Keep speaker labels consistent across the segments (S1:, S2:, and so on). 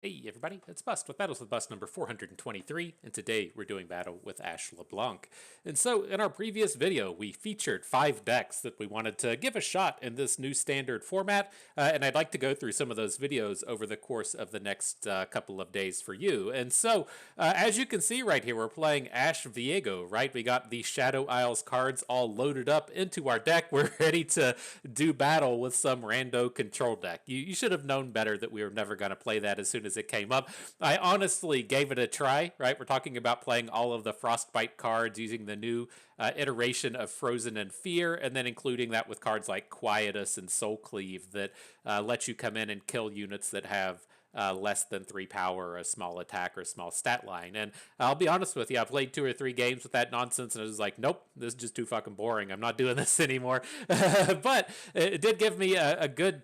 S1: Hey everybody, it's Bust with Battles with Bust number 423, and today we're doing battle with Ashe LeBlanc. And so, in our previous video, we featured 5 decks that we wanted to give a shot in this new standard format, and I'd like to go through some of those videos over the course of the next couple of days for you. And so, as you can see right here, we're playing Ashe Viego, right? We got the Shadow Isles cards all loaded up into our deck. We're ready to do battle with some rando control deck. You should have known better that we were never going to play that as soon as it came up. I honestly gave it a try, right? We're talking about playing all of the Frostbite cards using the new iteration of Frozen and Fear, and then including that with cards like Quietus and Soul Cleave that let you come in and kill units that have less than 3 power, or a small attack, or a small stat line. And I'll be honest with you, I played 2 or 3 games with that nonsense, and I was like, nope, this is just too fucking boring. I'm not doing this anymore. But it did give me a good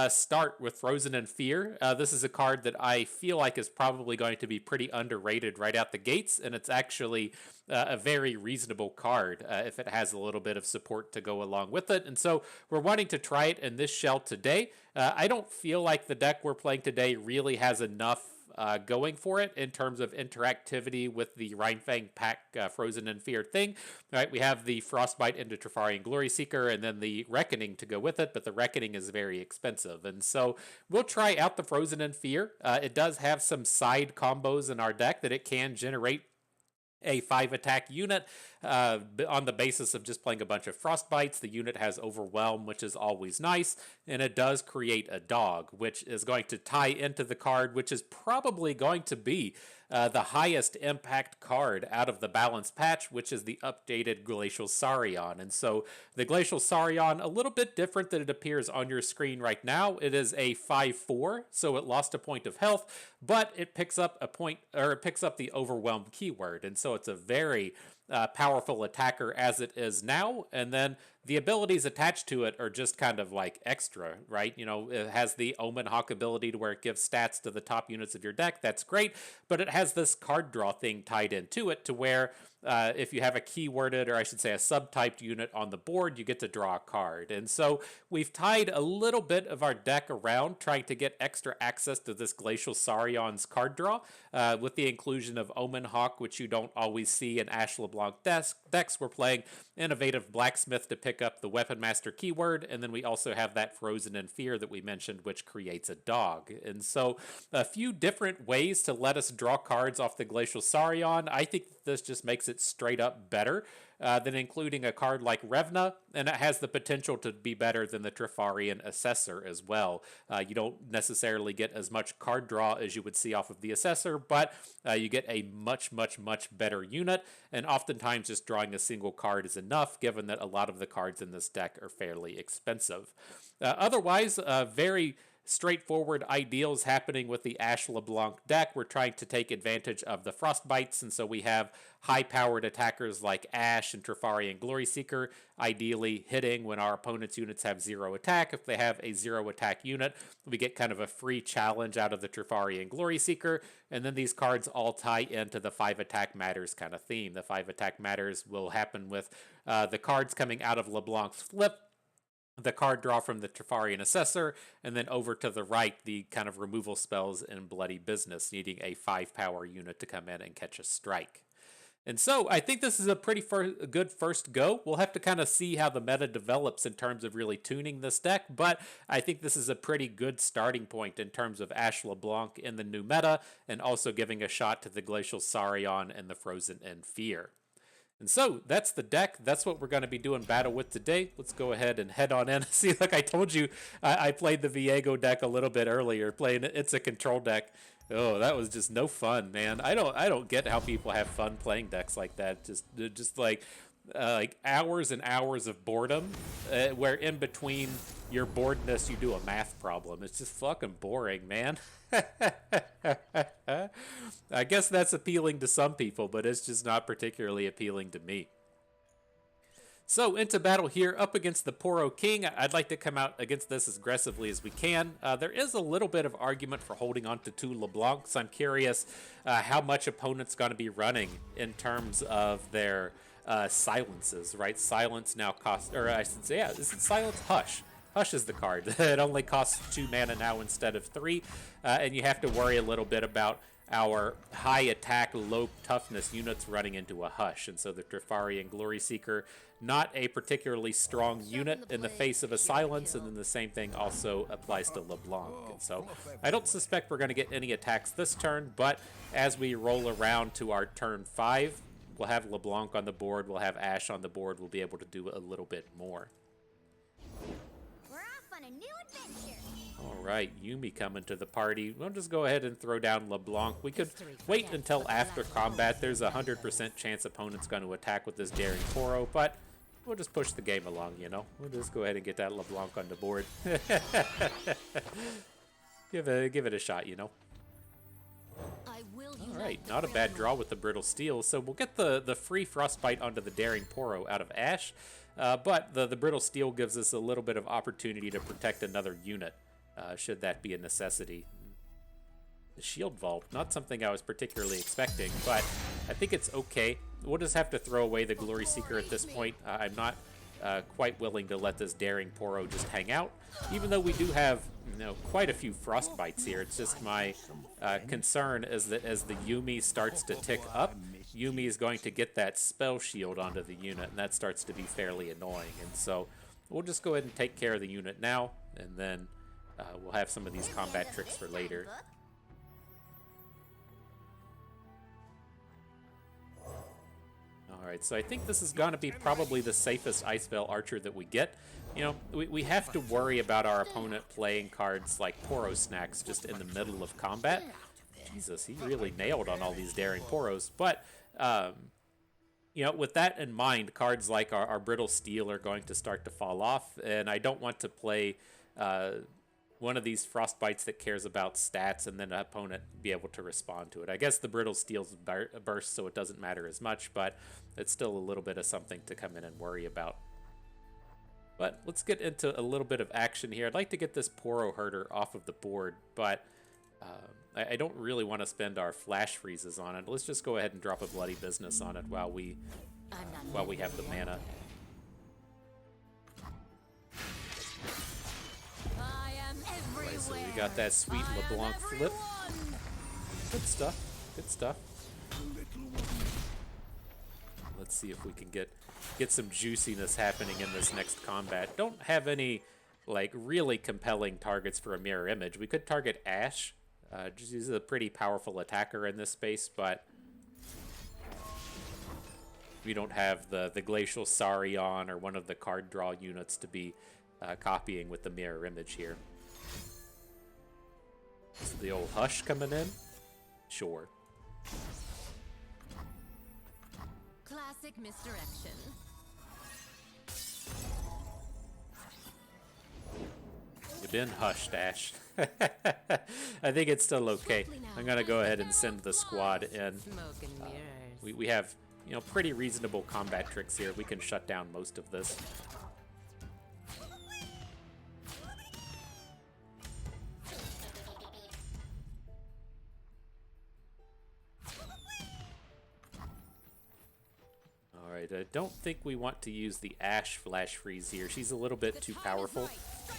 S1: start with Frozen and Fear. This is a card that I feel like is probably going to be pretty underrated right out the gates, and it's actually a very reasonable card if it has a little bit of support to go along with it. And so we're wanting to try it in this shell today. I don't feel like the deck we're playing today really has enough going for it in terms of interactivity with the Rhinefang pack Frozen and Fear thing. All right, we have the Frostbite into Trifarian Glory Seeker and then the Reckoning to go with it, but the Reckoning is very expensive. And so we'll try out the Frozen and Fear. It does have some side combos in our deck that it can generate a 5 attack unit on the basis of just playing a bunch of Frostbites. The unit has Overwhelm, which is always nice, and it does create a dog, which is going to tie into the card, which is probably going to be the highest impact card out of the balanced patch, which is the updated Glacial Saurian. And so the Glacial Saurian, a little bit different than it appears on your screen right now. It is a 5/4, so it lost a point of health, but it picks up a point, or it picks up the Overwhelm keyword, and so it's a very powerful attacker as it is now. And then the abilities attached to it are just kind of like extra, right? You know, it has the Omen Hawk ability to where it gives stats to the top units of your deck. That's great, but it has this card draw thing tied into it to where if you have a keyworded, or I should say a subtyped unit on the board, you get to draw a card. And so we've tied a little bit of our deck around trying to get extra access to this Glacial Saurian's card draw with the inclusion of Omen Hawk, which you don't always see in Ashe LeBlanc decks. We're playing Innovative Blacksmith to pick up the Weapon Master keyword, and then we also have that Frozen and Fear that we mentioned, which creates a dog. And so a few different ways to let us draw cards off the Glacial Saurian. I think this just makes it straight up better than including a card like Revna, and it has the potential to be better than the Trifarian Assessor as well. You don't necessarily get as much card draw as you would see off of the Assessor, but you get a much better unit, and oftentimes just drawing a single card is enough, given that a lot of the cards in this deck are fairly expensive. Otherwise, very straightforward ideals happening with the Ashe LeBlanc deck. We're trying to take advantage of the Frostbites, and so we have high-powered attackers like Ashe and Trifarian Glory Seeker, ideally hitting when our opponent's units have 0 attack. If they have a 0 attack unit, we get kind of a free challenge out of the Trifarian Glory Seeker, and then these cards all tie into the 5 attack matters kind of theme. The 5 attack matters will happen with the cards coming out of LeBlanc's flip, the card draw from the Trifarian Assessor, and then over to the right, the kind of removal spells in Bloody Business, needing a 5 power unit to come in and catch a strike. And so I think this is a pretty good first go. We'll have to kind of see how the meta develops in terms of really tuning this deck, but I think this is a pretty good starting point in terms of Ashe LeBlanc in the new meta, and also giving a shot to the Glacial Saurian and the Frozen and Fear. And so that's the deck. That's what we're going to be doing battle with today. Let's go ahead and head on in. See, like I told you, I played the Viego deck a little bit earlier, playing it's a control deck. Oh, that was just no fun, man. I don't get how people have fun playing decks like that. Just like hours and hours of boredom, where in between your boredness you do a math problem. It's just fucking boring, man. I guess that's appealing to some people, but it's just not particularly appealing to me. So into battle here, up against the Poro King. I'd like to come out against this as aggressively as we can. There is a little bit of argument for holding on to 2 LeBlancs. I'm curious how much opponents going to be running in terms of their silences, right? Silence now costs, or I should say, yeah, this is Silence Hush. Hush is the card. It only costs 2 mana now instead of 3, and you have to worry a little bit about our high attack, low toughness units running into a Hush. And so the Trifarian Glory Seeker, not a particularly strong unit in the face of a Silence, and then the same thing also applies to LeBlanc. And so I don't suspect we're going to get any attacks this turn, but as we roll around to our turn 5, we'll have LeBlanc on the board, we'll have Ashe on the board, we'll be able to do a little bit more.
S2: We're off on a new adventure.
S1: All right, Yuumi coming to the party. We'll just go ahead and throw down LeBlanc. We could wait until after combat. There's a 100% chance opponent's going to attack with this Daring Poro, but we'll just push the game along, you know. We'll just go ahead and get that LeBlanc on the board. Give it a shot, you know. All right, not a bad draw with the Brittle Steel. So we'll get the free Frostbite onto the Daring Poro out of Ashe, but the Brittle Steel gives us a little bit of opportunity to protect another unit, should that be a necessity. The Shield Vault, not something I was particularly expecting, but I think it's okay. We'll just have to throw away the Glory Seeker at this point. I'm not quite willing to let this Daring Poro just hang out, even though we do have, you know, quite a few Frostbites here. It's just my concern is that as the Yuumi starts to tick up, Yuumi is going to get that spell shield onto the unit, and that starts to be fairly annoying. And so we'll just go ahead and take care of the unit now, and then we'll have some of these combat tricks for later. Alright, so I think this is going to be probably the safest Ice Veil Archer that we get. You know, we have to worry about our opponent playing cards like Poro Snacks just in the middle of combat. Jesus, he really nailed on all these Daring Poros. But, you know, with that in mind, cards like our Brittle Steel are going to start to fall off, and I don't want to play one of these Frostbites that cares about stats and then an opponent be able to respond to it. I guess the Brittle Steel's burst, so it doesn't matter as much, but it's still a little bit of something to come in and worry about. But let's get into a little bit of action here. I'd like to get this Poro Herder off of the board, but I don't really want to spend our Flash Freezes on it. Let's just go ahead and drop a Bloody Business on it while we have the mana. Right, so we got that sweet LeBlanc flip. Good stuff. Good stuff. Let's see if we can get some juiciness happening in this next combat. Don't have any like really compelling targets for a mirror image. We could target Ashe. She's a pretty powerful attacker in this space, but we don't have the Glacial Saurion or one of the card draw units to be copying with the mirror image here. Is the old Hush coming in? Sure.
S3: Classic misdirection.
S1: You've been hushed, Ashe. I think it's still okay. I'm gonna go ahead and send the squad in. We have, you know, pretty reasonable combat tricks here. We can shut down most of this. I don't think we want to use the Ashe Flash Freeze here. She's a little bit too powerful,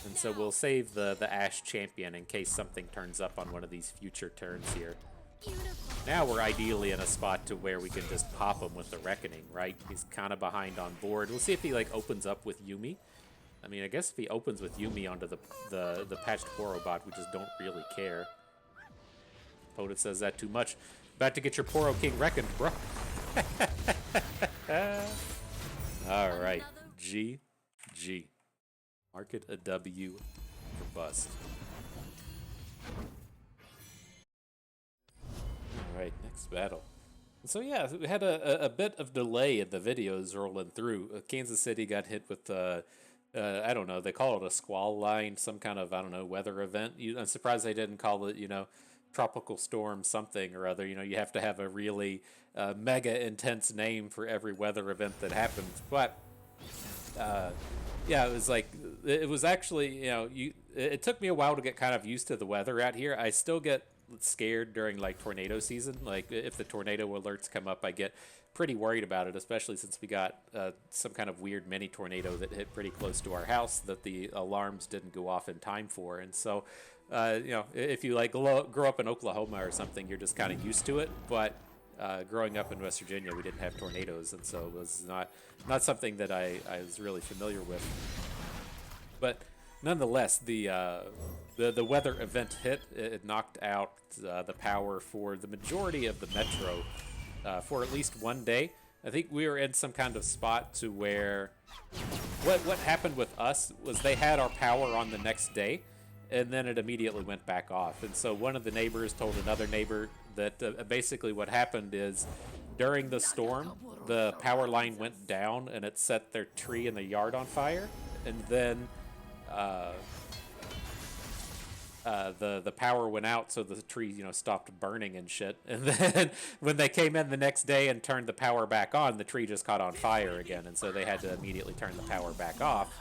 S1: and so we'll save the Ashe Champion in case something turns up on one of these future turns here. Now we're ideally in a spot to where we can just pop him with the Reckoning, right? He's kind of behind on board. We'll see if he like opens up with Yuumi. I mean, I guess if he opens with Yuumi onto the patched Poro bot, we just don't really care. Opponent says that too much. About to get your Poro King reckoned, bro. All right, GG. Mark it a W for bust. All right, next battle. So yeah, we had a bit of delay in the videos rolling through. Kansas City got hit with I don't know, they call it a squall line, some kind of, I don't know, weather event. I'm surprised they didn't call it, you know, tropical storm something or other. You know, you have to have a really mega intense name for every weather event that happens. But yeah, it was actually, you know, it took me a while to get kind of used to the weather out here. I still get scared during like tornado season. Like if the tornado alerts come up, I get pretty worried about it, especially since we got some kind of weird mini tornado that hit pretty close to our house that the alarms didn't go off in time for. And so, you know, if you like grow up in Oklahoma or something, you're just kind of used to it. But growing up in West Virginia, we didn't have tornadoes, and so it was not something that I was really familiar with. But nonetheless, the weather event hit. It knocked out the power for the majority of the metro for at least one day. I think we were in some kind of spot to where what happened with us was they had our power on the next day, and then it immediately went back off. And so one of the neighbors told another neighbor that basically what happened is during the storm, the power line went down and it set their tree in the yard on fire, and then the power went out, so the tree, you know, stopped burning and shit. And then when they came in the next day and turned the power back on, the tree just caught on fire again, and so they had to immediately turn the power back off.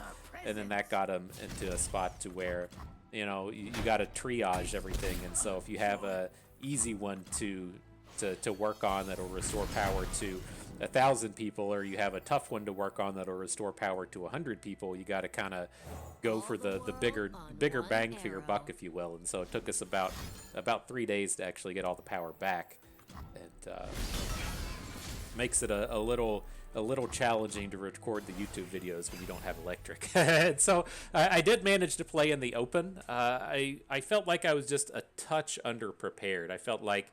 S1: And then that got them into a spot to where, you know, you got to triage everything. And so if you have a easy one to work on that'll restore power to 1,000 people, or you have a tough one to work on that'll restore power to 100 people, you got to kind of go for the bigger bang for your buck, if you will. And so it took us about 3 days to actually get all the power back, and makes it a little challenging to record the YouTube videos when you don't have electric. And so I did manage to play in the open. I felt like I was just a touch underprepared. I felt like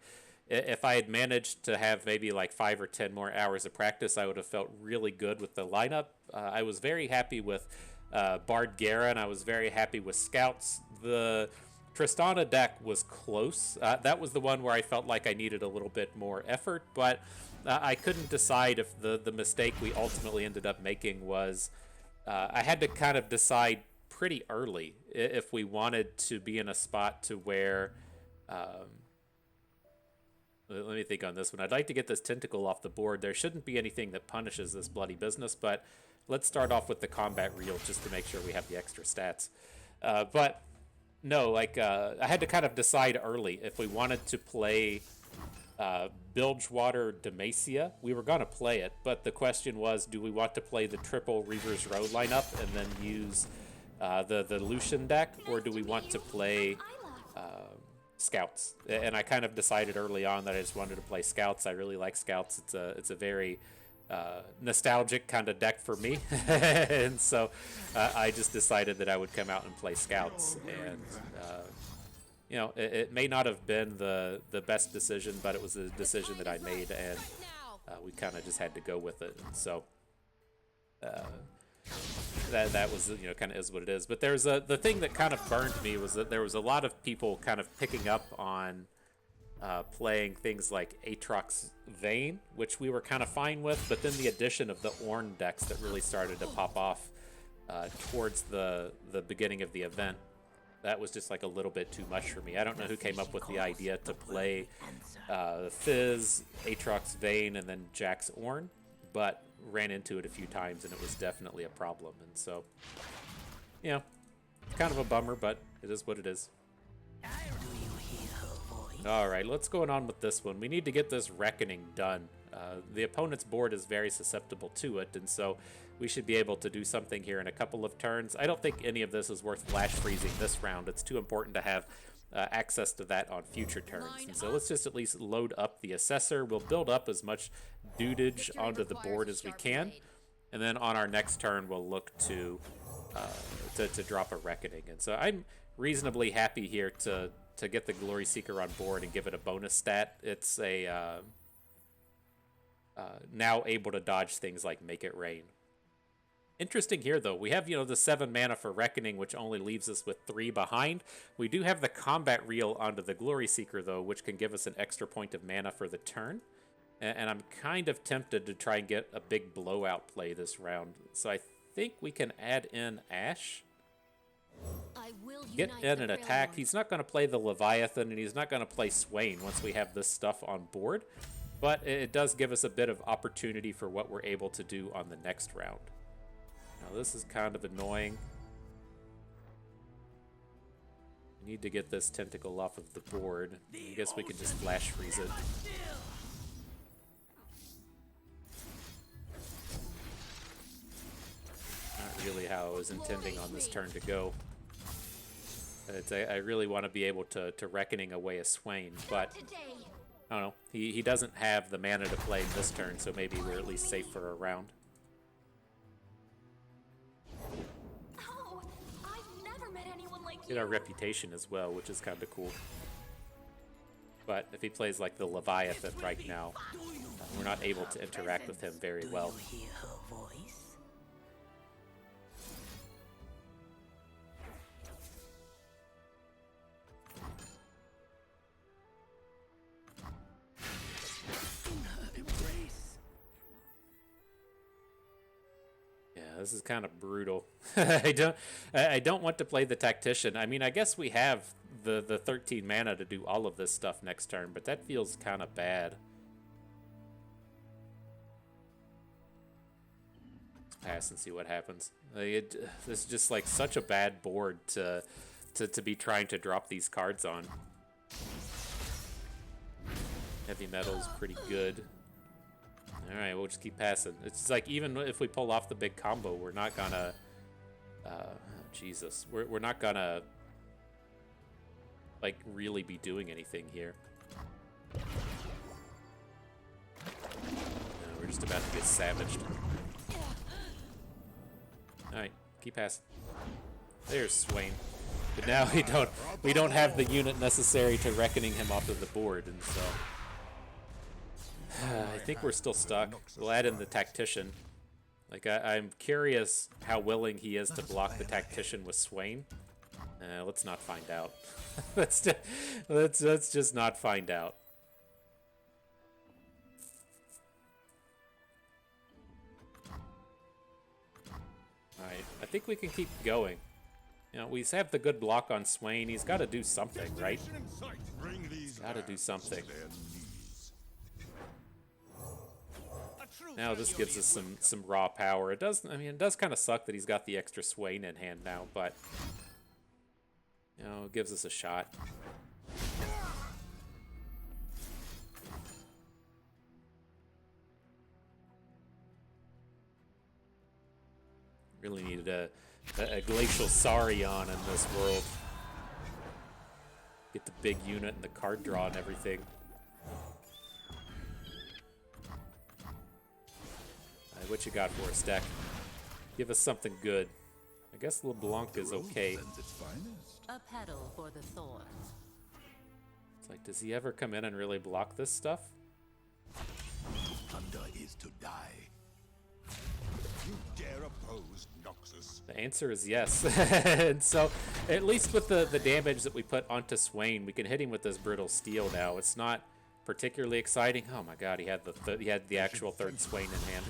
S1: if I had managed to have maybe like 5 or 10 more hours of practice, I would have felt really good with the lineup. I was very happy with Bard Gera, and I was very happy with Scouts. The Tristana deck was close. That was the one where I felt like I needed a little bit more effort, but I couldn't decide if the mistake we ultimately ended up making was I had to kind of decide pretty early if we wanted to be in a spot to where let me think on this one. I'd like to get this tentacle off the board. There shouldn't be anything that punishes this bloody business, but let's start off with the combat reel just to make sure we have the extra stats. But no, like I had to kind of decide early if we wanted to play Bilgewater Demacia. We were going to play it, but the question was, do we want to play the triple Reaver's Row lineup and then use the Lucian deck, or do we want to play Scouts? And I kind of decided early on that I just wanted to play Scouts. I really like Scouts. It's a very nostalgic kind of deck for me. And so I just decided that I would come out and play Scouts. And you know, it may not have been the best decision, but it was a decision that I made, and we kind of just had to go with it. And so that was, you know, kind of is what it is. But there's the thing that kind of burned me was that there was a lot of people kind of picking up on playing things like Aatrox Vayne, which we were kind of fine with, but then the addition of the Ornn decks that really started to pop off towards the beginning of the event, that was just like a little bit too much for me. I don't know who came up with the idea to play Fizz, Aatrox Vayne, and then Jax Ornn, but ran into it a few times, and it was definitely a problem. And so, you know, kind of a bummer, but it is what it is. Alright, what's going on with this one? We need to get this Reckoning done. The opponent's board is very susceptible to it, and so we should be able to do something here in a couple of turns. I don't think any of this is worth flash freezing this round. It's too important to have access to that on future turns. And so let's just at least load up the Assessor. We'll build up as much dudage onto the board as we can, and then on our next turn we'll look to drop a Reckoning. And so I'm reasonably happy here to get the Glory Seeker on board and give it a bonus stat. It's a now able to dodge things like Make It Rain. Interesting here, though. We have, you know, the 7 mana for Reckoning, which only leaves us with 3 behind. We do have the combat reel onto the Glory Seeker, though, which can give us an extra point of mana for the turn. And I'm kind of tempted to try and get a big blowout play this round. So I think we can add in Ashe. Get in an attack. He's not going to play the Leviathan, and he's not going to play Swain once we have this stuff on board. But it does give us a bit of opportunity for what we're able to do on the next round. Now this is kind of annoying. Need to get this tentacle off of the board. I guess we can just flash freeze it. Not really how I was intending on this turn to go. I really want to be able to Reckoning away a Swain, but I don't know. He doesn't have the mana to play this turn, so maybe we're at least safe for a round.
S3: Oh, I've never met anyone like
S1: Get our reputation as well, which is kind of cool. But if he plays like the Leviathan right now, we're not able to interact with him very well. This is kind of brutal. I don't want to play the Tactician. I mean, I guess we have the 13 mana to do all of this stuff next turn, but that feels kind of bad. Let's pass and see what happens. This is just like such a bad board to be trying to drop these cards on. Heavy Metal's pretty good. Alright, we'll just keep passing. It's like, even if we pull off the big combo, we're not gonna... Jesus. We're not gonna... like, really be doing anything here. No, we're just about to get savaged. Alright, keep passing. There's Swain. But now we don't have the unit necessary to Reckoning him off of the board, and so... I think we're still stuck. We'll add in the Tactician. Like, I'm curious how willing he is to block the Tactician with Swain. Let's not find out. let's just not find out. Alright, I think we can keep going. You know, we have the good block on Swain. He's got to do something, right? He's got to do something. Now this gives us some raw power. It does, I mean, it does kind of suck that he's got the extra Swain in hand now, but you know, it gives us a shot. Really needed a Glacial Saurion in this world. Get the big unit and the card draw and everything. What you got for us, deck? Give us something good. I guess LeBlanc is okay.
S3: A petal for the thorn.
S1: It's like, does he ever come in and really block this stuff?
S4: Thunder is to die. You dare oppose Noxus?
S1: The answer is yes. And so, at least with the damage that we put onto Swain, we can hit him with this Brittle Steel now. It's not particularly exciting. Oh my god, he had the actual third Swain in hand.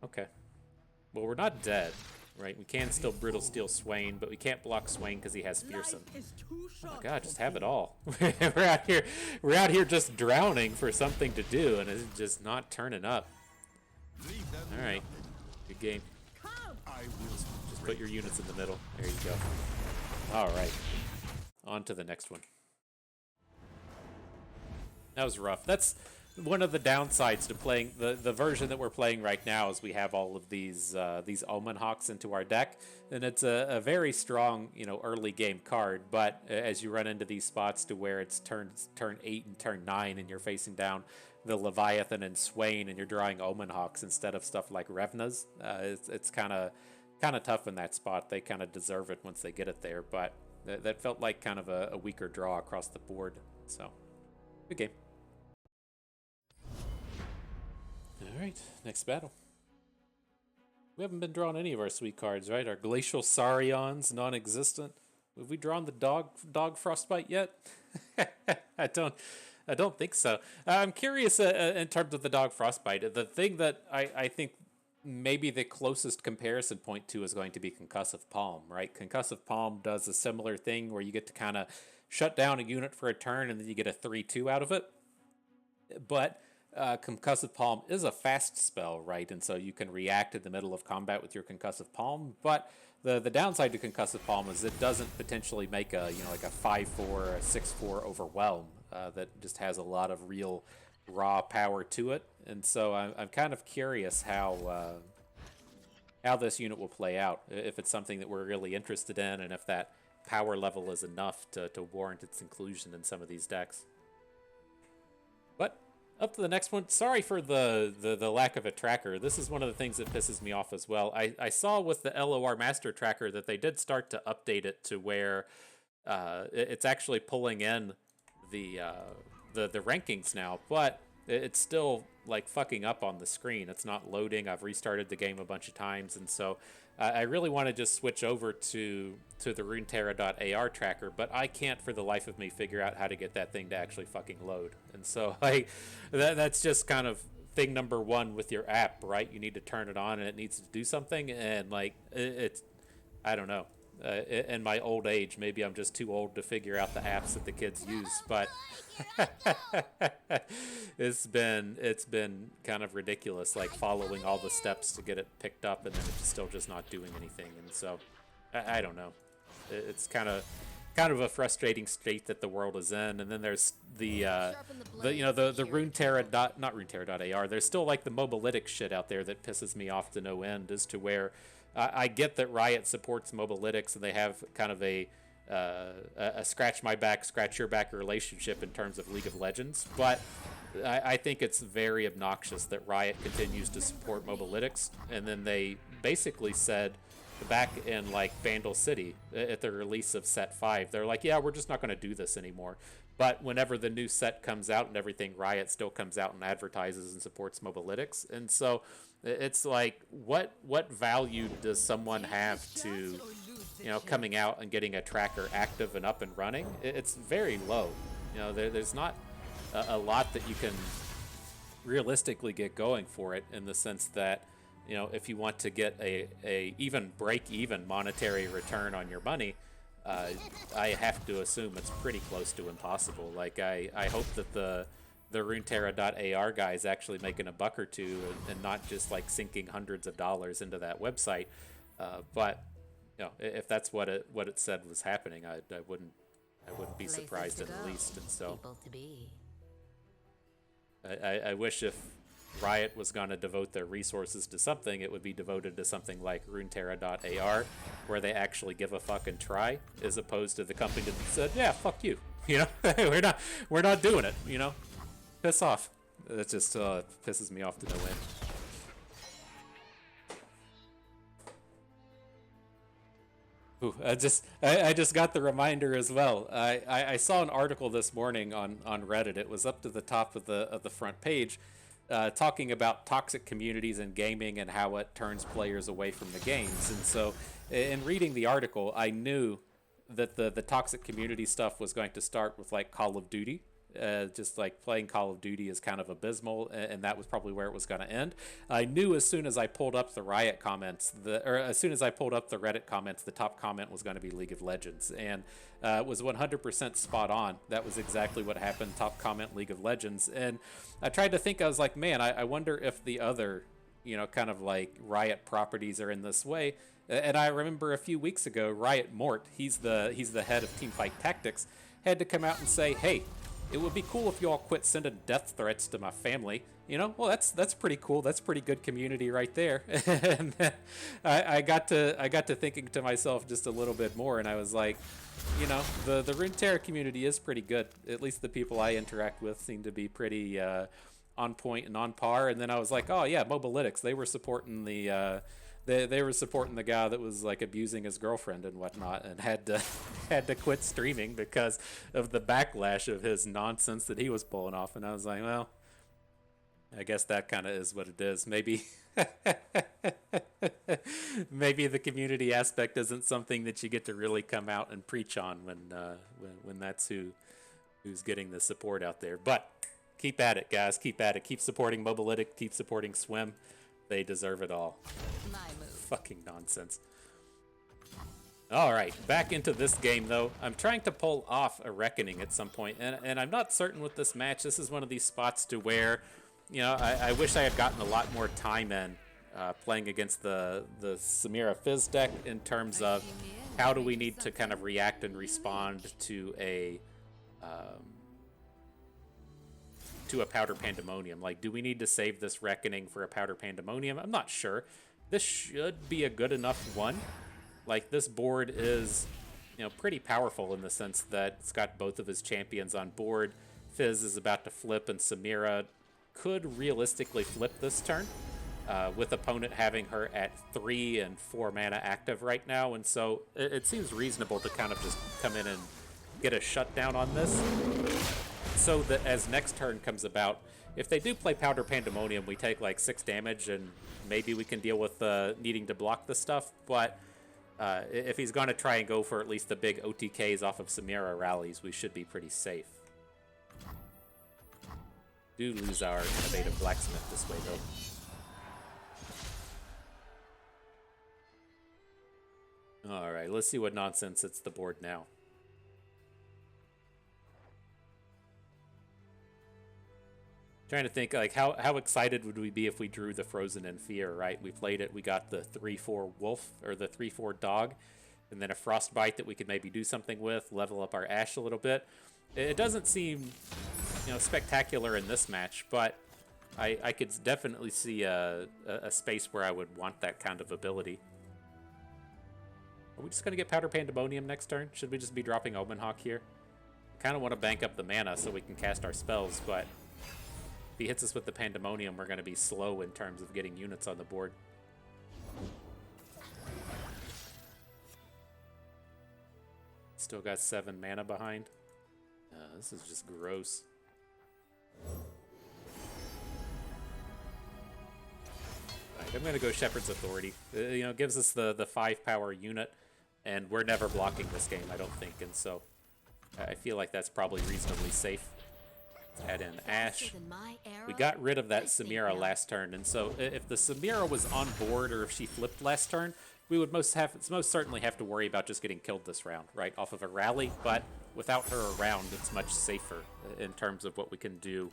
S1: Okay. Well, we're not dead, right? We can still Brittle Steel Swain, but we can't block Swain because he has Fearsome. Oh my god, just have it all. we're out here just drowning for something to do, and it's just not turning up. All right, good game. Just put your units in the middle. There you go. All right, on to the next one. That was rough. That's one of the downsides to playing the version that we're playing right now is we have all of these Omen Hawks into our deck, and it's a very strong, you know, early game card. But as you run into these spots to where it's turn 8 and turn 9, and you're facing down the Leviathan and Swain, and you're drawing Omen Hawks instead of stuff like Revnas, it's kind of tough in that spot. They kind of deserve it once they get it there, but that felt like kind of a weaker draw across the board. So, good game. Alright, next battle. We haven't been drawing any of our sweet cards, right? Our Glacial Saurion's non-existent. Have we drawn the dog Frostbite yet? I don't think so. I'm curious in terms of the dog Frostbite. The thing that I think maybe the closest comparison point to is going to be Concussive Palm, right? Concussive Palm does a similar thing where you get to kind of shut down a unit for a turn and then you get a 3-2 out of it. But Concussive Palm is a fast spell, right? And so you can react in the middle of combat with your Concussive Palm, but the downside to Concussive Palm is it doesn't potentially make a, like a 5-4 or a 6-4 overwhelm that just has a lot of real raw power to it. And so I'm kind of curious how this unit will play out, if it's something that we're really interested in, and if that power level is enough to warrant its inclusion in some of these decks. But up to the next one. Sorry for the lack of a tracker. This is one of the things that pisses me off as well. I saw with the LOR Master Tracker that they did start to update it to where it's actually pulling in the rankings now, but it's still like fucking up on the screen. It's not loading. I've restarted the game a bunch of times, and so I really want to just switch over to the Runeterra.ar tracker, but I can't for the life of me figure out how to get that thing to actually fucking load. And so like that's just kind of thing number one with your app, right? You need to turn it on and it needs to do something, and like it's I don't know. In my old age, maybe I'm just too old to figure out the apps that the kids use, but it's been kind of ridiculous, like following all the steps to get it picked up, and then it's still just not doing anything. And so I don't know. It's kind of a frustrating state that the world is in. And then there's the Runeterra not Runeterra.ar. There's still like the Mobalytics shit out there that pisses me off to no end, as to where I get that Riot supports Mobalytics and they have kind of a scratch my back, scratch your back relationship in terms of League of Legends, but I think it's very obnoxious that Riot continues to support Mobalytics, and then they basically said back in like Vandal City at the release of set 5, they're like, yeah, we're just not going to do this anymore. But whenever the new set comes out and everything, Riot still comes out and advertises and supports Mobalytics. And so it's like, what value does someone have to, coming out and getting a tracker active and up and running? It's very low. There's not a lot that you can realistically get going for it, in the sense that, if you want to get a even break-even monetary return on your money, I have to assume it's pretty close to impossible. Like, I hope that the Runeterra.ar guy is actually making a buck or two, and not just like sinking hundreds of dollars into that website. But if that's what it said was happening, I wouldn't be surprised in the least. And so I wish if Riot was going to devote their resources to something, it would be devoted to something like Runeterra.ar, where they actually give a fuck and try, as opposed to the company that said, yeah, fuck you, we're not doing it, piss off. It just pisses me off to no end. Ooh, I just got the reminder as well. I saw an article this morning on Reddit. It was up to the top of the front page, talking about toxic communities in gaming and how it turns players away from the games. And so in reading the article, I knew that the toxic community stuff was going to start with like Call of Duty. Just like playing Call of Duty is kind of abysmal, and that was probably where it was going to end. I knew as soon as I pulled up the Riot comments, as soon as I pulled up the Reddit comments, the top comment was going to be League of Legends, and it was 100% spot on. That was exactly what happened. Top comment, League of Legends. And I tried to think, I was like, man, I wonder if the other, kind of like Riot properties are in this way. And I remember a few weeks ago, Riot Mort, he's the head of Teamfight Tactics, had to come out and say, hey, it would be cool if you all quit sending death threats to my family. Well, that's pretty cool. That's pretty good community right there. And I got to thinking to myself just a little bit more, and I was like, the Runeterra community is pretty good. At least the people I interact with seem to be pretty on point and on par. And then I was like, oh yeah, Mobalytics, they were supporting the they were supporting the guy that was like abusing his girlfriend and whatnot, and had to quit streaming because of the backlash of his nonsense that he was pulling off. And I was like, well, I guess that kind of is what it is. Maybe maybe the community aspect isn't something that you get to really come out and preach on when that's who's getting the support out there. But keep at it, guys. Keep at it. Keep supporting Mobalytic. Keep supporting Swim. They deserve it all.
S3: My move.
S1: Fucking nonsense. Alright, back into this game though. I'm trying to pull off a Reckoning at some point, and I'm not certain with this match. This is one of these spots to where you know, I wish I had gotten a lot more time in playing against the Samira Fizz deck in terms of how do we need to kind of react and respond to a Powder Pandemonium. Like, do we need to save this Reckoning for a Powder Pandemonium? I'm not sure. This should be a good enough one. Like, this board is, you know, pretty powerful in the sense that it's got both of his champions on board. Fizz is about to flip, and Samira could realistically flip this turn, with opponent having her at 3 and 4 mana active right now, and so it seems reasonable to kind of just come in and get a shutdown on this, so that as next turn comes about, if they do play Powder Pandemonium, we take like 6 damage, and maybe we can deal with needing to block the stuff, but if he's going to try and go for at least the big OTKs off of Samira rallies, we should be pretty safe. Do lose our innovative blacksmith this way, though. Alright, let's see what nonsense hits the board now. Trying to think, like, how excited would we be if we drew the Frozen in Fear, right? We played it, we got the 3/4 wolf, or the 3/4 dog, and then a Frostbite that we could maybe do something with, level up our Ashe a little bit. It doesn't seem, you know, spectacular in this match, but I could definitely see a space where I would want that kind of ability. Are we just going to get Powder Pandemonium next turn? Should we just be dropping Omen Hawk here? I kind of want to bank up the mana so we can cast our spells, but if he hits us with the Pandemonium, we're going to be slow in terms of getting units on the board. Still got 7 mana behind. This is just gross. Alright, I'm going to go Shepherd's Authority. You know, gives us the 5 power unit, and we're never blocking this game, I don't think, and so I feel like that's probably reasonably safe. Let's add in Ashe. We got rid of that Samira last turn, and so if the Samira was on board, or if she flipped last turn, we would most certainly have to worry about just getting killed this round, right, off of a rally, but without her around, it's much safer in terms of what we can do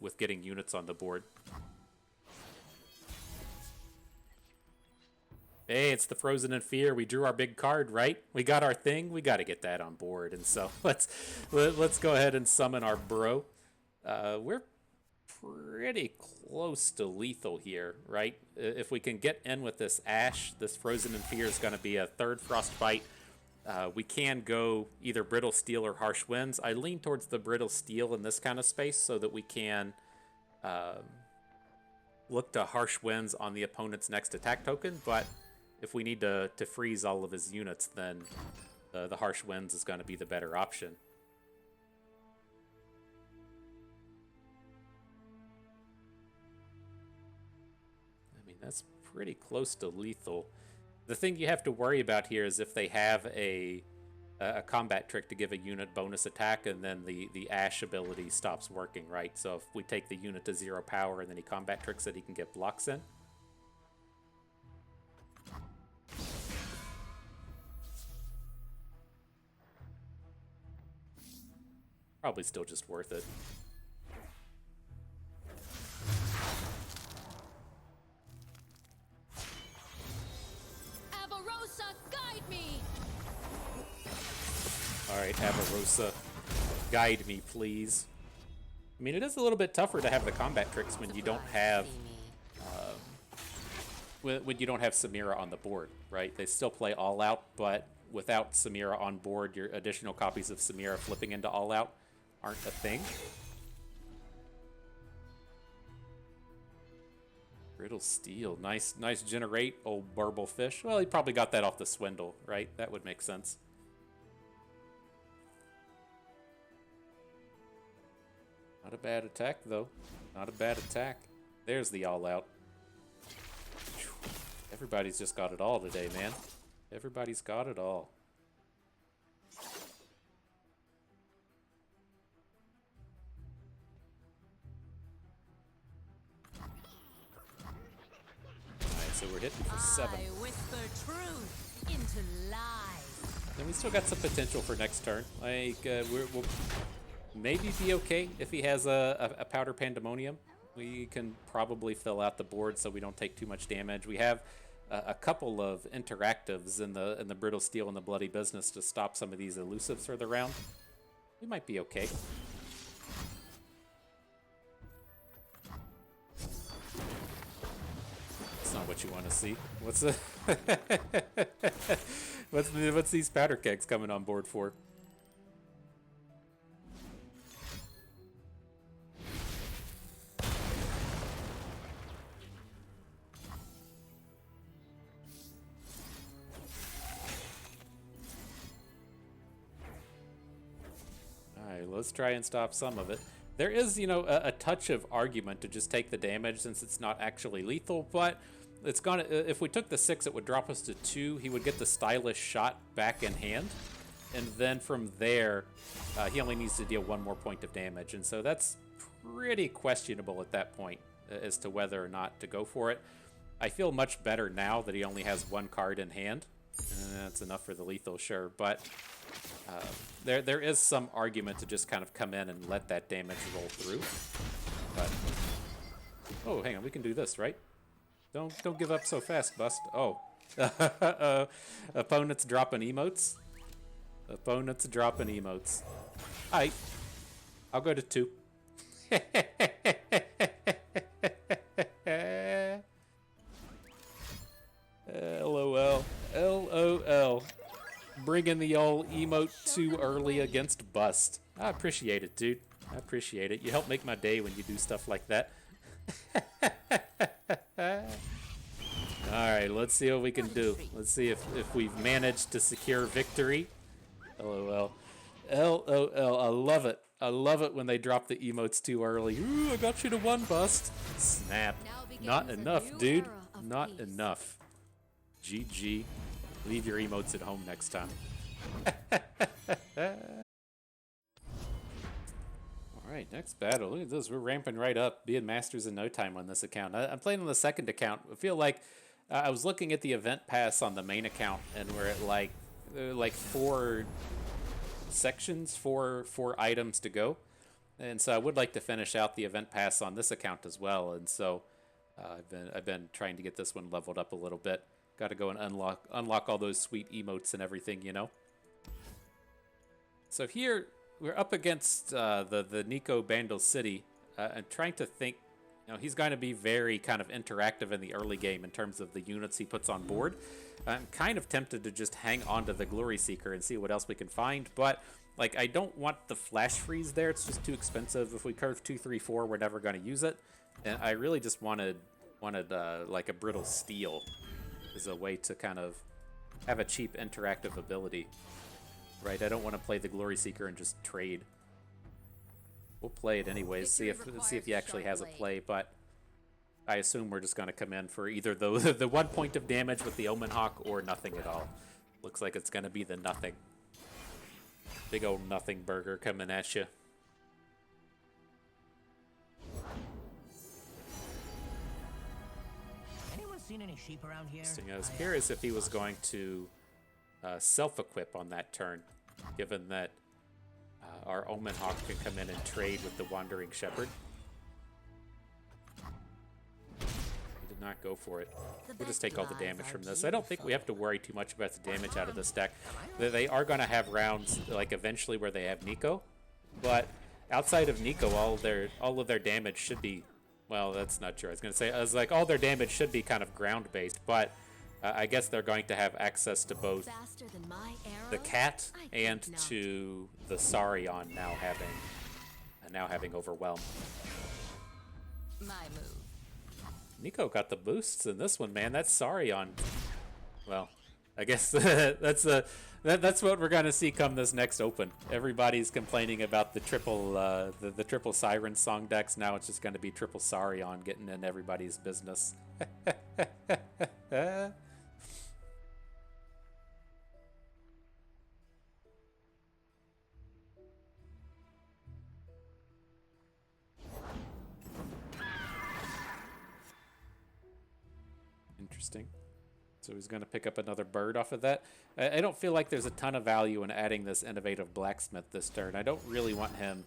S1: with getting units on the board. Hey, it's the Frozen in Fear. We drew our big card, right? We got our thing. We got to get that on board, and so let's go ahead and summon our bro. We're pretty close to lethal here, right? If we can get in with this Ashe, this Frozen in Fear is going to be a 3rd Frostbite. We can go either Brittle Steel or Harsh Winds. I lean towards the Brittle Steel in this kind of space so that we can look to Harsh Winds on the opponent's next attack token, but if we need to freeze all of his units, then the Harsh Winds is going to be the better option. I mean, that's pretty close to lethal. The thing you have to worry about here is if they have a combat trick to give a unit bonus attack, and then the Ashe ability stops working, right? So if we take the unit to 0 power and then he combat tricks it, he can get blocks in. Probably still just worth it.
S3: Guide me.
S1: Alright, Avarosa, guide me, please. I mean, it is a little bit tougher to have the combat tricks when you don't have when you don't have Samira on the board, right? They still play All Out, but without Samira on board, your additional copies of Samira flipping into All Out aren't a thing. Brittle Steel, nice generate, old burble fish. Well, he probably got that off the swindle, right? That would make sense. Not a bad attack, though. Not a bad attack. There's the All Out. Everybody's just got it all today, man. Everybody's got it all. Alright, so we're hitting for 7.
S3: I whisper truth into lies.
S1: And we still got some potential for next turn. Like, we'll maybe be okay if he has a Powder Pandemonium. we can probably fill out the board so we don't take too much damage. We have a couple of interactives in the Brittle Steel and the Bloody Business to stop some of these elusives for the round. We might be okay. That's not what you want to see. What's the what's these powder kegs coming on board for? Let's try and stop some of it. There is, you know, a touch of argument to just take the damage since it's not actually lethal, but it's gonna. If we took the 6, it would drop us to 2. He would get the stylish shot back in hand, and then from there, he only needs to deal 1 more point of damage, and so that's pretty questionable at that point as to whether or not to go for it. I feel much better now that he only has 1 card in hand. That's enough for the lethal, sure, but there is some argument to just kind of come in and let that damage roll through. But oh, hang on, we can do this, right? Don't give up so fast, Bust. Oh, opponents dropping emotes. Opponents dropping emotes. Alright, I'll go to 2. LOL. LOL. Bringing the old emote too early against Bust. I appreciate it, dude. I appreciate it. You help make my day when you do stuff like that. Alright, let's see what we can do. Let's see if we've managed to secure victory. LOL. LOL. I love it. I love it when they drop the emotes too early. Ooh, I got you to 1, Bust. Snap. Not enough, dude. Not enough. GG. Leave your emotes at home next time. Alright, next battle. Look at this. We're ramping right up. Being masters in no time on this account. I'm playing on the second account. I feel like I was looking at the event pass on the main account, and we're at like 4 sections, four items to go. And so I would like to finish out the event pass on this account as well. And so I've been trying to get this one leveled up a little bit. Got to go and unlock all those sweet emotes and everything, you know. So here we're up against the Neeko Bandle City, and trying to think. You know, he's going to be very kind of interactive in the early game in terms of the units he puts on board. I'm kind of tempted to just hang on to the Glory Seeker and see what else we can find, but like I don't want the flash freeze there. It's just too expensive. If we curve 2, 3, 4, we're never going to use it. And I really just wanted like a Brittle Steel as a way to kind of have a cheap interactive ability, right? I don't want to play the Glory Seeker and just trade. We'll play it anyways, see if he actually has a play, but I assume we're just going to come in for either the 1 point of damage with the Omen Hawk or nothing at all. Looks like it's going to be the nothing. Big old nothing burger coming at you.
S5: Anyone seen any sheep around here?
S1: Interesting. I was curious if he was going to self-equip on that turn, given that our Omen Hawk can come in and trade with the Wandering Shepherd. He did not go for it. We'll just take all the damage from this. I don't think we have to worry too much about the damage out of this deck. They are going to have rounds like eventually where they have Neeko, but outside of Neeko, all of their damage should be, well, that's not true. I was like all their damage should be kind of ground based, but I guess they're going to have access to both the cat and to the Saurion now having Overwhelm.
S3: My move.
S1: Neeko got the boosts in this one, man. That's Saurion. Well, I guess that's what we're gonna see come this next open. Everybody's complaining about the triple the triple Siren song decks. Now it's just gonna be triple Saurion getting in everybody's business. Interesting. So he's going to pick up another bird off of that. I don't feel like there's a ton of value in adding this innovative blacksmith this turn. I don't really want him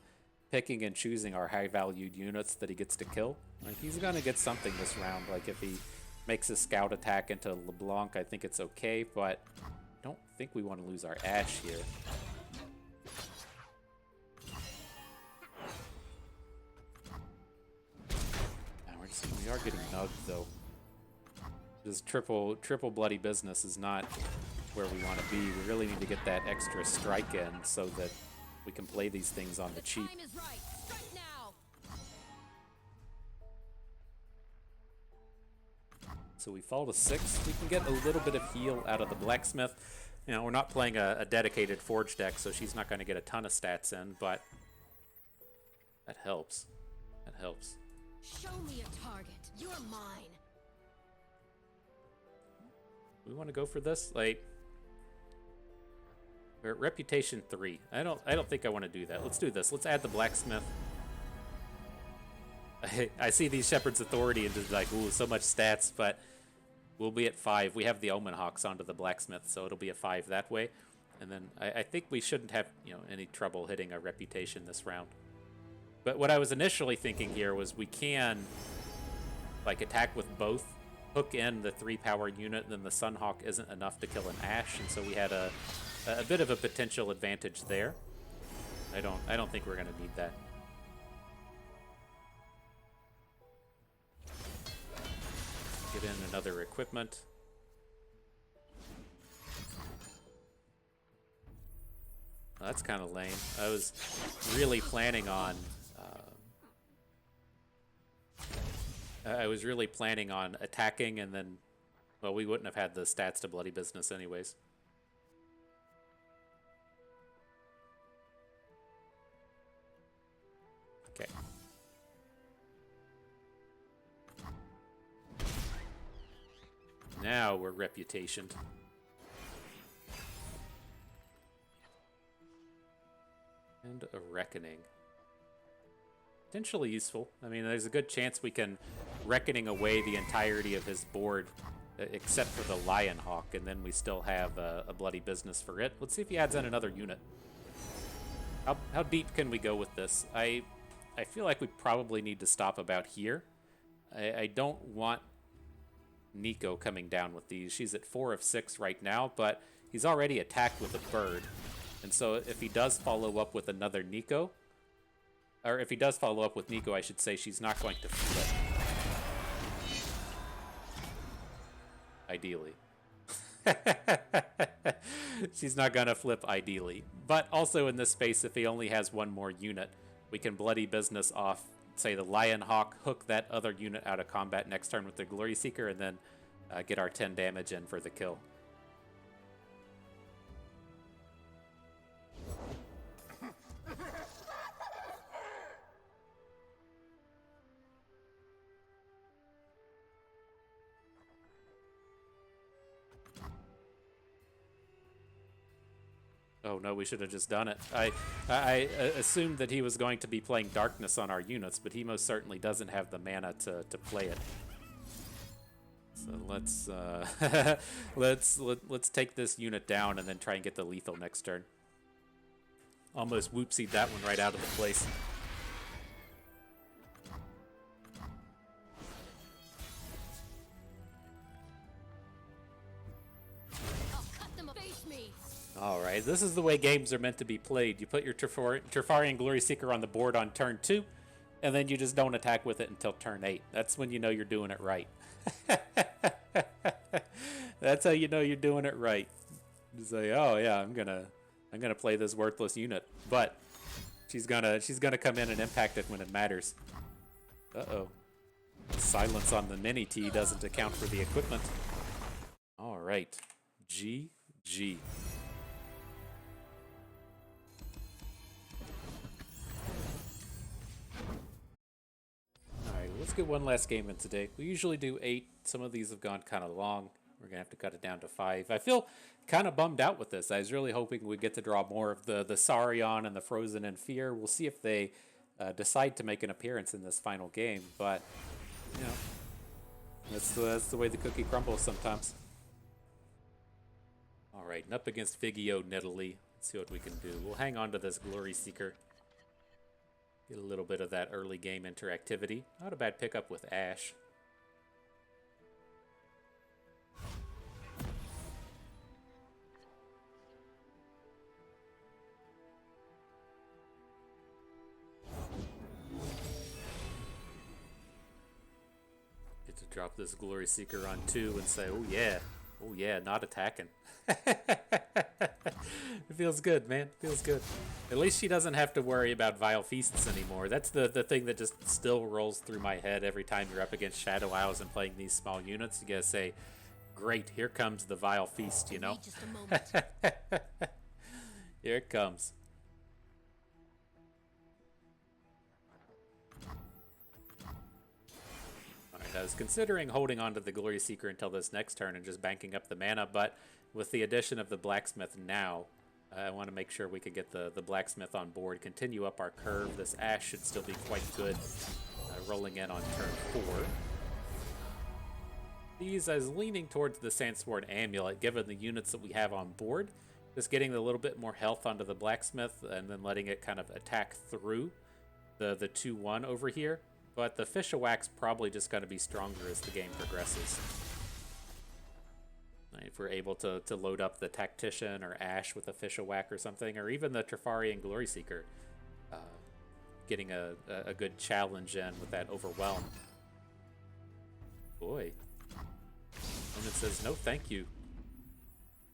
S1: picking and choosing our high-valued units that he gets to kill. Like, he's gonna get something this round. Like, if he makes a scout attack into LeBlanc, I think it's okay, but I don't think we want to lose our Ashe here. Now we are getting nugged, though. This triple bloody business is not where we want to be. We really need to get that extra strike in so that we can play these things on the cheap.
S3: Time is right. Strike now.
S1: So we fall to 6. We can get a little bit of heal out of the blacksmith. You know, we're not playing a dedicated forge deck, so she's not going to get a ton of stats in, but that helps. That helps.
S3: Show me a target. You're mine.
S1: We want to go for this? Like, we're at reputation 3. I don't think I want to do that. Let's do this. Let's add the blacksmith. I see these Shepherd's Authority and just like, ooh, so much stats, but we'll be at 5. We have the Omen Hawks onto the blacksmith, so it'll be a 5 that way. And then I think we shouldn't have, you know, any trouble hitting our reputation this round. But what I was initially thinking here was we can like attack with both, hook in the 3-power unit, and then the Sunhawk isn't enough to kill an Ashe, and so we had a bit of a potential advantage there. I don't think we're gonna need that. Get in another equipment. Well, that's kind of lame. I was really planning on attacking, and then, well, we wouldn't have had the stats to bloody business anyways. Okay. Now we're reputationed. And a reckoning. Potentially useful. I mean, there's a good chance we can reckoning away the entirety of his board, except for the Lionhawk, and then we still have a bloody business for it. Let's see if he adds in another unit. How deep can we go with this? I feel like we probably need to stop about here. I don't want Neeko coming down with these. She's at 4 of 6 right now, but he's already attacked with a bird. And so if he does follow up with another Neeko, or if he does follow up with Neeko, I should say, she's not going to flip. Ideally. She's not going to flip ideally. But also in this space, if he only has one more unit, we can bloody business off, say, the Lionhawk, hook that other unit out of combat next turn with the Glory Seeker, and then get our 10 damage in for the kill. Oh no, we should have just done it. I assumed that he was going to be playing Darkness on our units, but he most certainly doesn't have the mana to play it. So let's take this unit down and then try and get the lethal next turn. Almost whoopsied that one right out of the place. Alright, this is the way games are meant to be played. You put your Trifarian Glory Seeker on the board on turn 2, and then you just don't attack with it until turn 8. That's when you know you're doing it right. That's how you know you're doing it right. You say, oh yeah, I'm gonna play this worthless unit. But she's gonna come in and impact it when it matters. Uh-oh. Silence on the mini-T doesn't account for the equipment. Alright. GG. Let's get one last game in today. We usually do 8. Some of these have gone kind of long. We're going to have to cut it down to 5. I feel kind of bummed out with this. I was really hoping we'd get to draw more of the Saurion and the Frozen in Fear. We'll see if they decide to make an appearance in this final game. But, you know, that's the way the cookie crumbles sometimes. All right, and up against Viego Nidalee. Let's see what we can do. We'll hang on to this Glory Seeker. Get a little bit of that early game interactivity. Not a bad pickup with Ashe. Get to drop this Glory Seeker on 2 and say, oh yeah, not attacking. It feels good, man. Feels good. At least she doesn't have to worry about Vile Feasts anymore. That's the thing that just still rolls through my head every time you're up against Shadow Isles and playing these small units. You gotta say, great, here comes the Vile Feast, you know?
S3: Just a moment.
S1: Here it comes. Alright, I was considering holding on to the Glory Seeker until this next turn and just banking up the mana, but with the addition of the Blacksmith now, I want to make sure we can get the Blacksmith on board, continue up our curve. This Ashe should still be quite good, rolling in on turn 4. I was leaning towards the Sandsworn Amulet, given the units that we have on board. Just getting a little bit more health onto the Blacksmith, and then letting it kind of attack through the 2-1 over here. But the Fish-A-Whack's probably just going to be stronger as the game progresses. If we're able to load up the Tactician or Ashe with a Fish-A-Whack or something, or even the Trifarian Glory Seeker, getting a good challenge in with that Overwhelm. Boy. And it says, no thank you.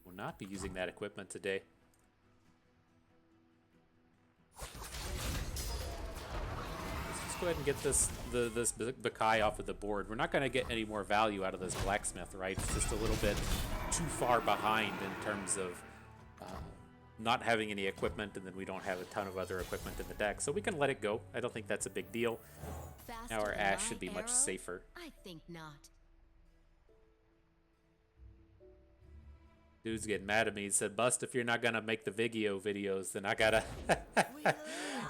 S1: Will not be using that equipment today. Go ahead and get this Bakai off of the board. We're not going to get any more value out of this Blacksmith, right? It's just a little bit too far behind in terms of not having any equipment, and then we don't have a ton of other equipment in the deck. So we can let it go. I don't think that's a big deal. Now our Ashe should be much safer.
S3: I think not.
S1: Dude's getting mad at me. He said, Bust, if you're not going to make the Viego videos, then I gotta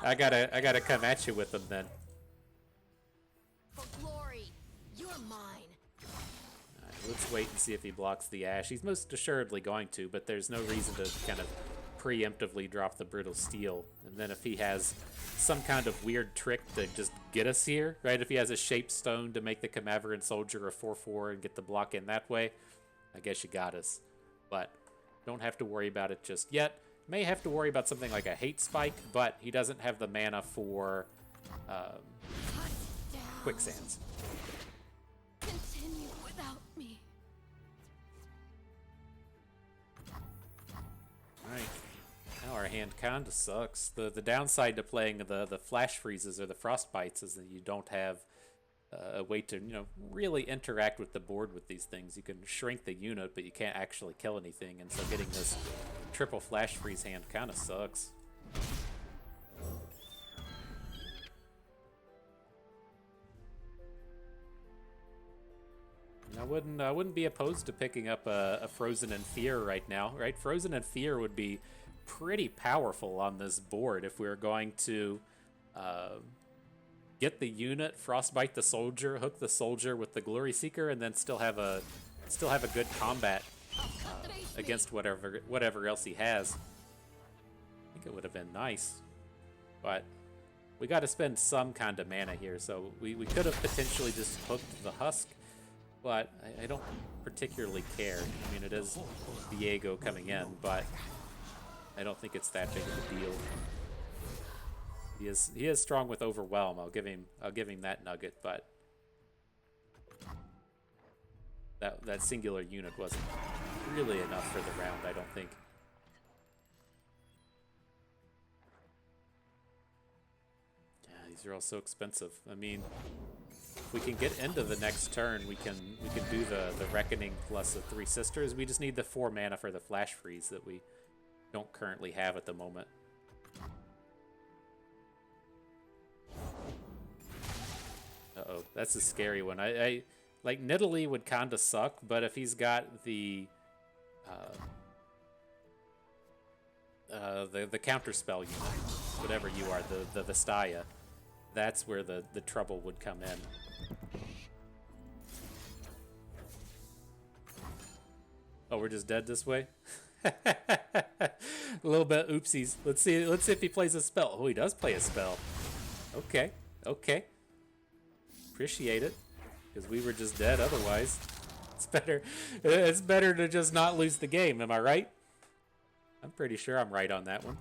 S1: I gotta come at you with them then.
S3: For glory, you're mine.
S1: Alright, let's wait and see if he blocks the Ashe. He's most assuredly going to, but there's no reason to kind of preemptively drop the Brittle Steel. And then if he has some kind of weird trick to just get us here, right? If he has a Shape Stone to make the Camaveran Soldier a 4/4 and get the block in that way, I guess you got us. But don't have to worry about it just yet. May have to worry about something like a Hate Spike, but he doesn't have the mana for Quicksands.
S3: Continue without me.
S1: Alright. Now our hand kinda sucks. The downside to playing the Flash Freezes or the Frostbites is that you don't have a way to, really interact with the board with these things. You can shrink the unit, but you can't actually kill anything, and so getting this triple Flash Freeze hand kind of sucks. I wouldn't be opposed to picking up a Frozen in Fear right now, right? Frozen in Fear would be pretty powerful on this board if we were going to get the unit, Frostbite the Soldier, hook the Soldier with the Glory Seeker, and then still have a good combat against whatever else he has. I think it would have been nice, but we got to spend some kind of mana here, so we could have potentially just hooked the Husk, but I don't particularly care. I mean, it is Viego coming in, but I don't think it's that big of a deal. He is strong with Overwhelm. I'll give him that nugget, but that singular unit wasn't really enough for the round, I don't think. Yeah, these are all so expensive. I mean, if we can get into the next turn, we can do the Reckoning plus the Three Sisters. We just need the 4 mana for the Flash Freeze that we don't currently have at the moment. Uh-oh, that's a scary one. I like, Nidalee would kind of suck, but if he's got the counterspell unit, whatever you are, the Vestaya, that's where the trouble would come in. Oh, we're just dead this way? A little bit oopsies. Let's see if he plays a spell. Oh, he does play a spell. Okay, okay. Appreciate it, because we were just dead otherwise. It's better to just not lose the game, am I right? I'm pretty sure I'm right on that one.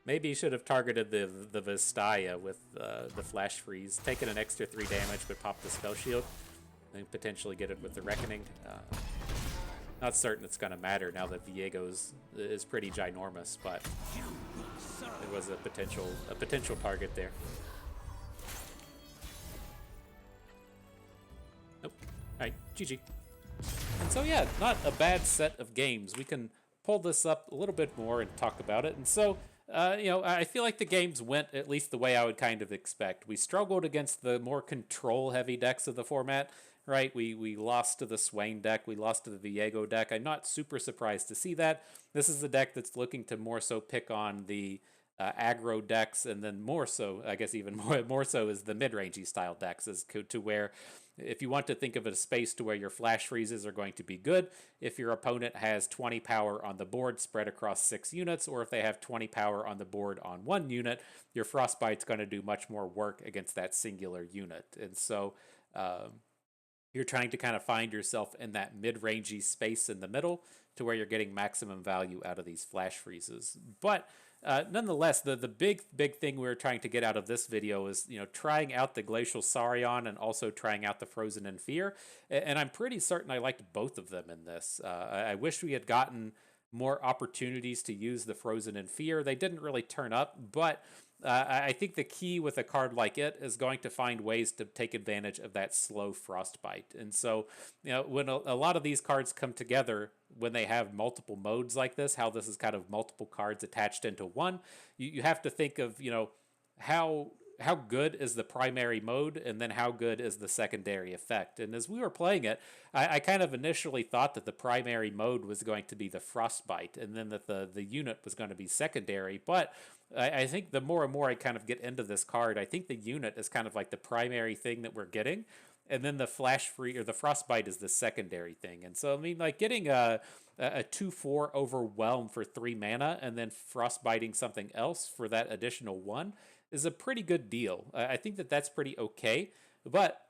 S1: Maybe you should have targeted the Vistaya with the Flash Freeze, taken an extra 3 damage, but popped the Spell Shield, and potentially get it with the Reckoning. Not certain it's going to matter now that Viego's is pretty ginormous, but there was a potential target there. Nope. Alright, GG. And so yeah, not a bad set of games. We can pull this up a little bit more and talk about it. And so, I feel like the games went at least the way I would kind of expect. We struggled against the more control-heavy decks of the format, right? We lost to the Swain deck, we lost to the Viego deck. I'm not super surprised to see that. This is a deck that's looking to more so pick on the aggro decks, and then more so, I guess even more so, is the mid-rangey style decks, as to where if you want to think of a space to where your flash freezes are going to be good, if your opponent has 20 power on the board spread across 6 units, or if they have 20 power on the board on 1 unit, your frostbite's going to do much more work against that singular unit. And so you're trying to kind of find yourself in that mid-rangey space in the middle to where you're getting maximum value out of these flash freezes. But nonetheless, the big thing we were trying to get out of this video is, trying out the Glacial Saurian and also trying out the Frozen in Fear. And I'm pretty certain I liked both of them in this. I wish we had gotten more opportunities to use the Frozen in Fear. They didn't really turn up, but I think the key with a card like it is going to find ways to take advantage of that slow frostbite. And so, when a lot of these cards come together, when they have multiple modes like this, how this is kind of multiple cards attached into one, you have to think of, how good is the primary mode, and then how good is the secondary effect. And as we were playing it, I kind of initially thought that the primary mode was going to be the frostbite, and then that the unit was going to be secondary. But I think the more and more I kind of get into this card, I think the unit is kind of like the primary thing that we're getting, and then the the frostbite is the secondary thing. And so, I mean, like getting a 2/4 overwhelm for 3 mana and then frostbiting something else for that additional 1 is a pretty good deal. I think that that's pretty okay, but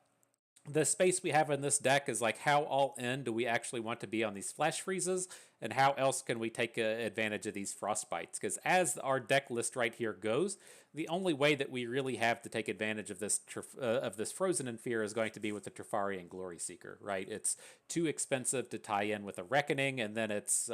S1: the space we have in this deck is like, how all in do we actually want to be on these flash freezes, and how else can we take advantage of these frostbites? Because as our deck list right here goes, the only way that we really have to take advantage of this Frozen in Fear is going to be with the Trifarian Glory Seeker, right? It's too expensive to tie in with a Reckoning, and then it's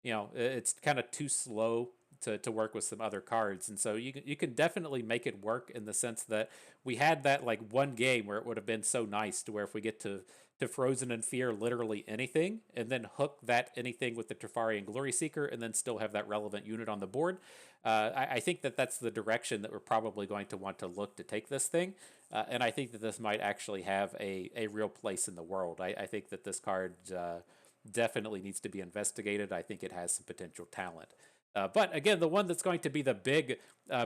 S1: it's kind of too slow to work with some other cards. And so you can definitely make it work, in the sense that we had that like one game where it would have been so nice to where if we get to Frozen in Fear literally anything, and then hook that anything with the Trifarian Glory Seeker, and then still have that relevant unit on the board. I think that that's the direction that we're probably going to want to look to take this thing. And I think that this might actually have a real place in the world. I think that this card definitely needs to be investigated. I think it has some potential talent. But again, the one that's going to be the big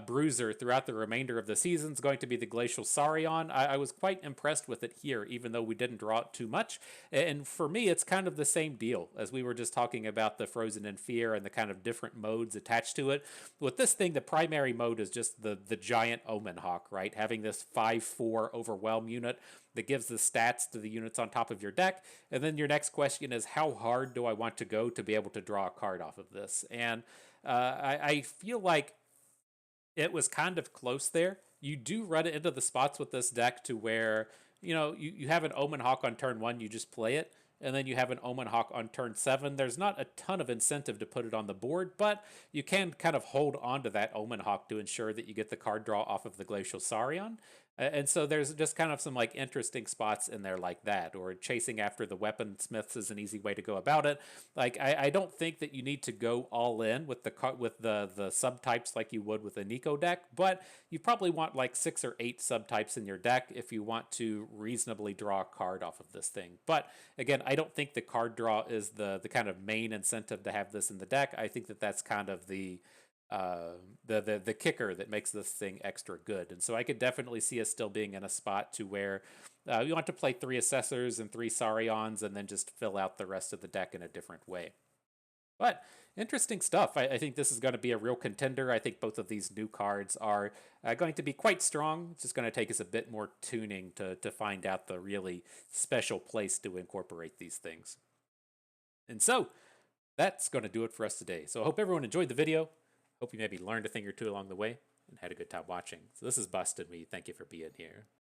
S1: bruiser throughout the remainder of the season is going to be the Glacial Saurian. I was quite impressed with it here, even though we didn't draw it too much. And for me, it's kind of the same deal as we were just talking about the Frozen in Fear and the kind of different modes attached to it. With this thing, the primary mode is just the giant Omen Hawk, right? Having this 5/4 Overwhelm unit that gives the stats to the units on top of your deck. And then your next question is, how hard do I want to go to be able to draw a card off of this? And I feel like it was kind of close there. You do run it into the spots with this deck to where, you have an Omen Hawk on turn 1, you just play it, and then you have an Omen Hawk on turn 7. There's not a ton of incentive to put it on the board, but you can kind of hold on to that Omen Hawk to ensure that you get the card draw off of the Glacial Saurian. And so there's just kind of some like interesting spots in there like that, or chasing after the weaponsmiths is an easy way to go about it. Like I don't think that you need to go all in with the subtypes like you would with a Neeko deck, but you probably want like 6 or 8 subtypes in your deck if you want to reasonably draw a card off of this thing. But again, I don't think the card draw is the kind of main incentive to have this in the deck. I think that that's kind of the kicker that makes this thing extra good. And so I could definitely see us still being in a spot to where you want to play 3 Assessors and 3 Saurians, and then just fill out the rest of the deck in a different way. But interesting stuff. I think this is going to be a real contender. I think both of these new cards are going to be quite strong. It's just going to take us a bit more tuning to find out the really special place to incorporate these things. And so that's going to do it for us today. So I hope everyone enjoyed the video. Hope you maybe learned a thing or two along the way and had a good time watching. So this is Bust, and we thank you for being here.